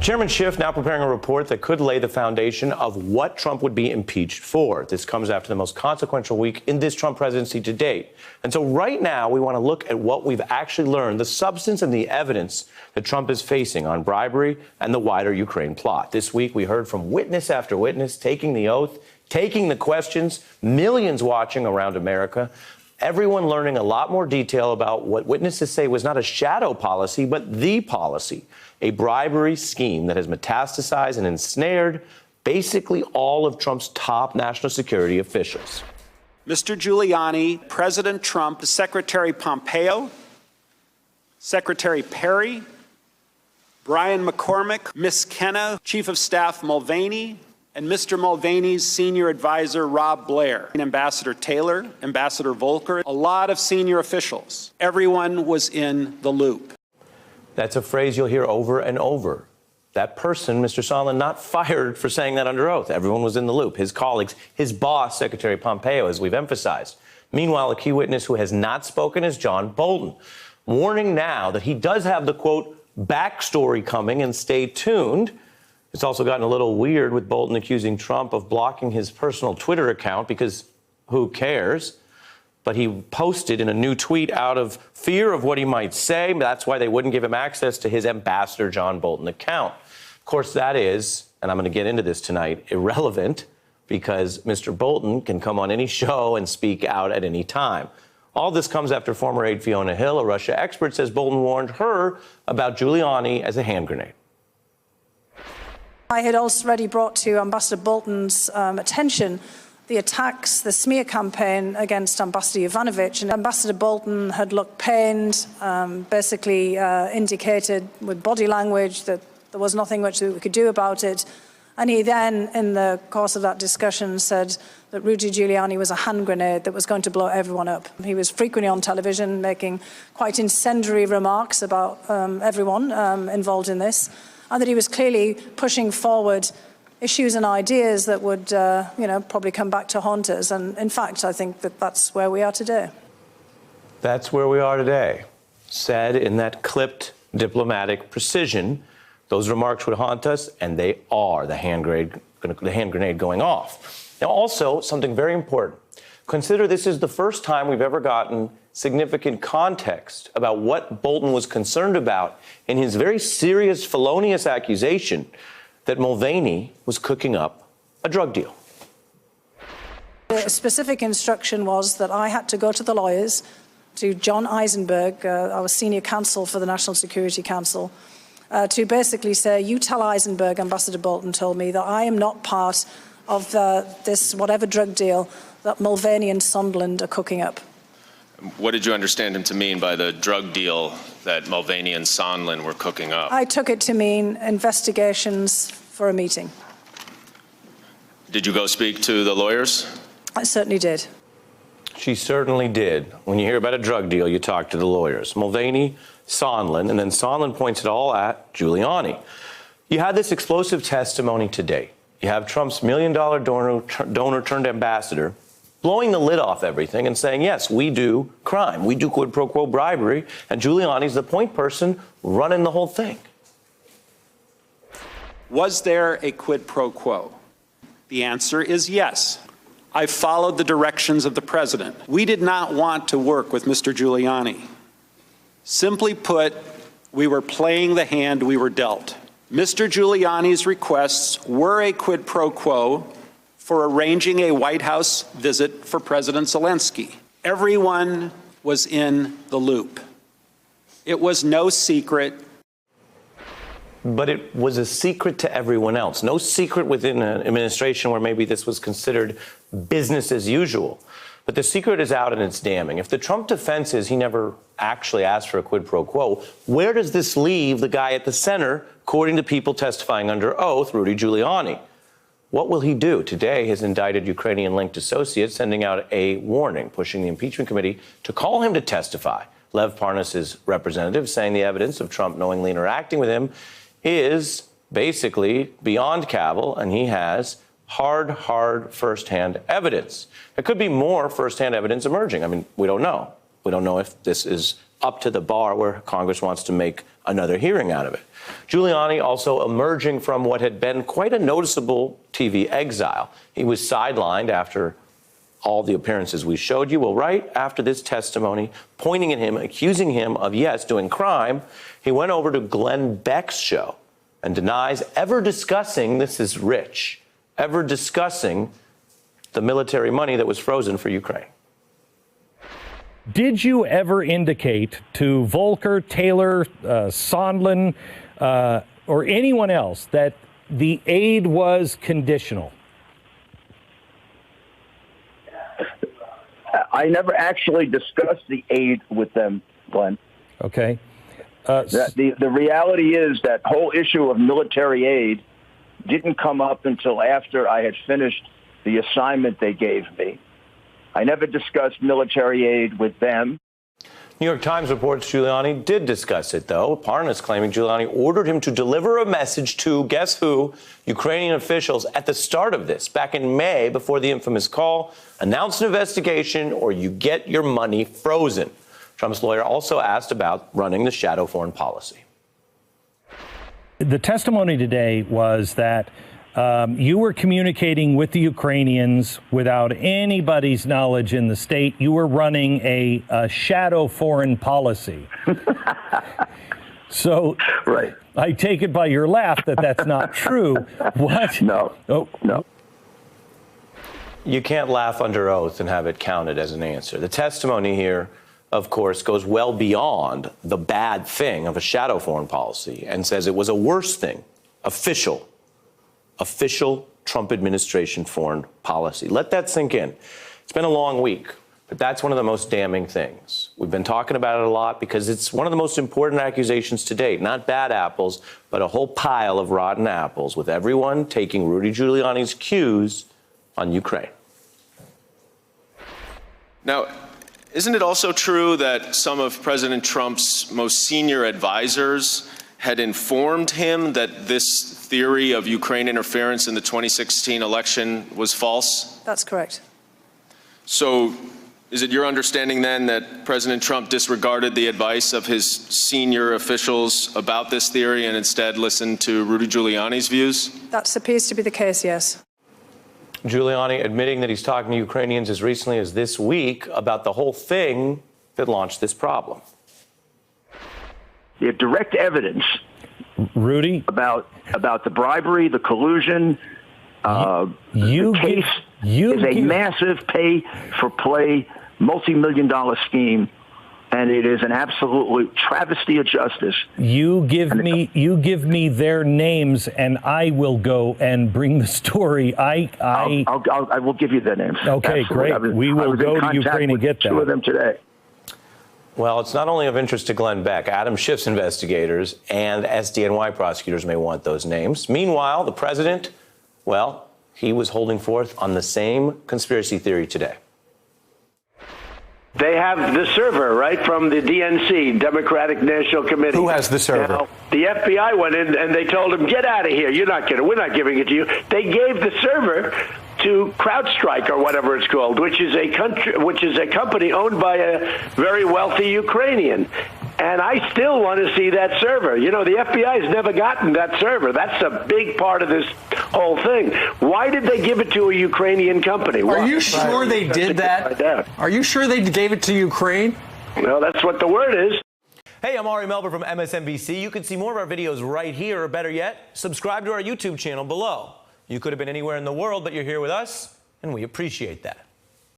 Chairman Schiff now preparing a report that could lay the foundation of what Trump would be impeached for. This comes after the most consequential week in this Trump presidency to date. And so right now, we want to look at what we've actually learned, the substance and the evidence that Trump is facing on bribery and the wider Ukraine plot. This week, we heard from witness after witness taking the oath, taking the questions, millions watching around America. Everyone learning a lot more detail about what witnesses say was not a shadow policy, but the policy, a bribery scheme that has metastasized and ensnared basically all of Trump's top national security officials. Mr. Giuliani, President Trump, Secretary Pompeo, Secretary Perry, Brian McCormick, Ms. Kenna, Chief of Staff Mulvaney, and Mr. Mulvaney's senior advisor, Rob Blair, and Ambassador Taylor, Ambassador Volker, a lot of senior officials. Everyone was in the loop. That's a phrase you'll hear over and over. That person, Mr. Sondland, not fired for saying that under oath. Everyone was in the loop. His colleagues, his boss, Secretary Pompeo, as we've emphasized. Meanwhile, a key witness who has not spoken is John Bolton, warning now that he does have the, quote, backstory coming, and stay tuned. It's also gotten a little weird with Bolton accusing Trump of blocking his personal Twitter account because who cares? But he posted in a new tweet out of fear of what he might say. That's why they wouldn't give him access to his Ambassador John Bolton account. Of course, that is, and I'm going to get into this tonight, irrelevant because Mr. Bolton can come on any show and speak out at any time. All this comes after former aide Fiona Hill, a Russia expert, says Bolton warned her about Giuliani as a hand grenade. I had already brought to Ambassador Bolton's attention the attacks, the smear campaign against Ambassador Yovanovitch. And Ambassador Bolton had looked pained, basically indicated with body language that there was nothing much that we could do about it. And he then, in the course of that discussion, said that Rudy Giuliani was a hand grenade that was going to blow everyone up. He was frequently on television making quite incendiary remarks about everyone involved in this, and that he was clearly pushing forward issues and ideas that would, probably come back to haunt us. And in fact, I think that that's where we are today. That's where we are today. Said in that clipped diplomatic precision, those remarks would haunt us, and they are the hand grenade going off. Now, also, something very important. Consider this is the first time we've ever gotten significant context about what Bolton was concerned about in his very serious, felonious accusation that Mulvaney was cooking up a drug deal. The specific instruction was that I had to go to the lawyers, to John Eisenberg, our senior counsel for the National Security Council, to basically say, you tell Eisenberg, Ambassador Bolton told me, that I am not part of this whatever drug deal that Mulvaney and Sondland are cooking up. What did you understand him to mean by the drug deal that Mulvaney and Sondland were cooking up? I took it to mean investigations for a meeting. Did you go speak to the lawyers? I certainly did. She certainly did. When you hear about a drug deal, you talk to the lawyers. Mulvaney, Sondland, and then Sondland points it all at Giuliani. You had this explosive testimony today. You have Trump's $1 million donor turned ambassador blowing the lid off everything and saying, yes, we do crime. We do quid pro quo bribery. And Giuliani's the point person running the whole thing. Was there a quid pro quo? The answer is yes. I followed the directions of the president. We did not want to work with Mr. Giuliani. Simply put, we were playing the hand we were dealt. Mr. Giuliani's requests were a quid pro quo for arranging a White House visit for President Zelensky. Everyone was in the loop. It was no secret. But it was a secret to everyone else. No secret within an administration where maybe this was considered business as usual. But the secret is out and it's damning. If the Trump defense is he never actually asked for a quid pro quo, where does this leave the guy at the center, according to people testifying under oath, Rudy Giuliani? What will he do? Today, his indicted Ukrainian-linked associate sending out a warning, pushing the impeachment committee to call him to testify. Lev Parnas's representative saying the evidence of Trump knowingly interacting with him is basically beyond cavil, and he has hard firsthand evidence. There could be more firsthand evidence emerging. I mean, we don't know. We don't know if this is up to the bar where Congress wants to make another hearing out of it. Giuliani also emerging from what had been quite a noticeable TV exile. He was sidelined after all the appearances we showed you. Well, right after this testimony, pointing at him, accusing him of, yes, doing crime, he went over to Glenn Beck's show and denies ever discussing, this is rich, ever discussing the military money that was frozen for Ukraine. Did you ever indicate to Volker, Taylor, Sondland, or anyone else that the aid was conditional? I never actually discussed the aid with them, Glenn. Okay. The reality is that whole issue of military aid didn't come up until after I had finished the assignment they gave me. I never discussed military aid with them. New York Times reports Giuliani did discuss it, though. Parnas claiming Giuliani ordered him to deliver a message to, guess who, Ukrainian officials at the start of this, back in May, before the infamous call, announce an investigation or you get your money frozen. Trump's lawyer also asked about running the shadow foreign policy. The testimony today was that you were communicating with the Ukrainians without anybody's knowledge in the state. You were running a shadow foreign policy. So Right. I take it by your laugh that that's not true. What? No. Oh. No. You can't laugh under oath and have it counted as an answer. The testimony here, of course, goes well beyond the bad thing of a shadow foreign policy and says it was a worse thing, official Trump administration foreign policy. Let that sink in. It's been a long week, but that's one of the most damning things. We've been talking about it a lot because it's one of the most important accusations to date. Not bad apples, but a whole pile of rotten apples, with everyone taking Rudy Giuliani's cues on Ukraine. Now, isn't it also true that some of President Trump's most senior advisors had informed him that this theory of Ukraine interference in the 2016 election was false? That's correct. So is it your understanding then that President Trump disregarded the advice of his senior officials about this theory and instead listened to Rudy Giuliani's views? That appears to be the case, yes. Giuliani admitting that he's talking to Ukrainians as recently as this week about the whole thing that launched this problem. You have direct evidence, Rudy, about the bribery, the collusion. The case is a massive pay-for-play, multi-million-dollar scheme, and it is an absolute travesty of justice. You give me their names, and I will go and bring the story. I will give you their names. Okay, Absolutely. great. We will go to Ukraine and get them. Two of them today. Well, it's not only of interest to Glenn Beck. Adam Schiff's investigators and SDNY prosecutors may want those names. Meanwhile, the president, well, he was holding forth on the same conspiracy theory today. They have the server, right, from the DNC, Democratic National Committee. Who has the server? Now, the FBI went in and they told him, get out of here. We're not giving it to you. They gave the server to CrowdStrike or whatever it's called, which is a company owned by a very wealthy Ukrainian. And I still want to see that server. You know, the FBI has never gotten that server. That's a big part of this whole thing. Why did they give it to a Ukrainian company? Are you sure they did that? Are you sure they gave it to Ukraine? Well, that's what the word is. Hey, I'm Ari Melber from MSNBC. You can see more of our videos right here, or better yet, subscribe to our YouTube channel below. You could have been anywhere in the world, but you're here with us, and we appreciate that.